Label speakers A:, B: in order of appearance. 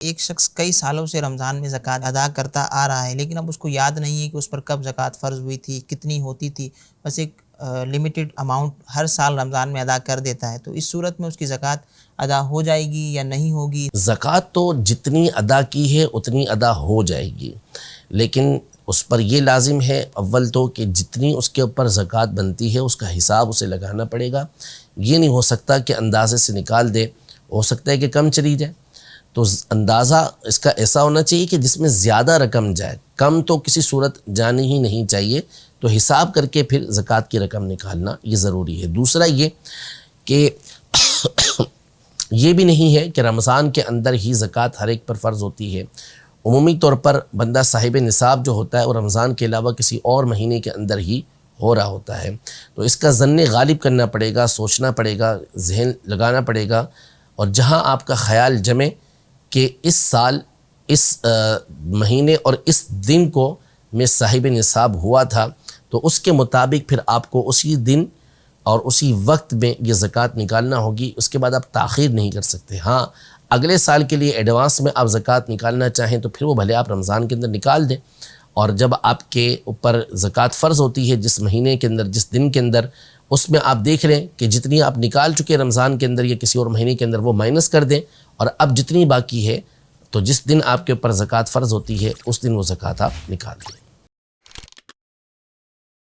A: ایک شخص کئی سالوں سے رمضان میں زکوٰۃ ادا کرتا آ رہا ہے، لیکن اب اس کو یاد نہیں ہے کہ اس پر کب زکوٰۃ فرض ہوئی تھی، کتنی ہوتی تھی، بس ایک لمیٹڈ اماؤنٹ ہر سال رمضان میں ادا کر دیتا ہے، تو اس صورت میں اس کی زکوٰۃ ادا ہو جائے گی یا نہیں ہوگی؟
B: زکوٰۃ تو جتنی ادا کی ہے اتنی ادا ہو جائے گی، لیکن اس پر یہ لازم ہے اول تو کہ جتنی اس کے اوپر زکوٰۃ بنتی ہے اس کا حساب اسے لگانا پڑے گا۔ یہ نہیں ہو سکتا کہ اندازے سے نکال دے، ہو سکتا ہے کہ کم چلی جائے، تو اندازہ اس کا ایسا ہونا چاہیے کہ جس میں زیادہ رقم جائے، کم تو کسی صورت جانی ہی نہیں چاہیے، تو حساب کر کے پھر زکوٰۃ کی رقم نکالنا یہ ضروری ہے۔ دوسرا یہ کہ یہ بھی نہیں ہے کہ رمضان کے اندر ہی زکوٰۃ ہر ایک پر فرض ہوتی ہے۔ عمومی طور پر بندہ صاحب نصاب جو ہوتا ہے وہ رمضان کے علاوہ کسی اور مہینے کے اندر ہی ہو رہا ہوتا ہے، تو اس کا ظن غالب کرنا پڑے گا، سوچنا پڑے گا، ذہن لگانا پڑے گا، اور جہاں آپ کا خیال جمے کہ اس سال اس مہینے اور اس دن کو میں صاحب نصاب ہوا تھا، تو اس کے مطابق پھر آپ کو اسی دن اور اسی وقت میں یہ زکوٰۃ نکالنا ہوگی۔ اس کے بعد آپ تاخیر نہیں کر سکتے۔ ہاں، اگلے سال کے لیے ایڈوانس میں آپ زکوٰۃ نکالنا چاہیں تو پھر وہ بھلے آپ رمضان کے اندر نکال دیں، اور جب آپ کے اوپر زکوٰۃ فرض ہوتی ہے جس مہینے کے اندر، جس دن کے اندر، اس میں آپ دیکھ لیں کہ جتنی آپ نکال چکے رمضان کے اندر یا کسی اور مہینے کے اندر وہ مائنس کر دیں، اور اب جتنی باقی ہے تو جس دن آپ کے اوپر زکوٰۃ فرض ہوتی ہے اس دن وہ زکوٰۃ آپ نکال دیں۔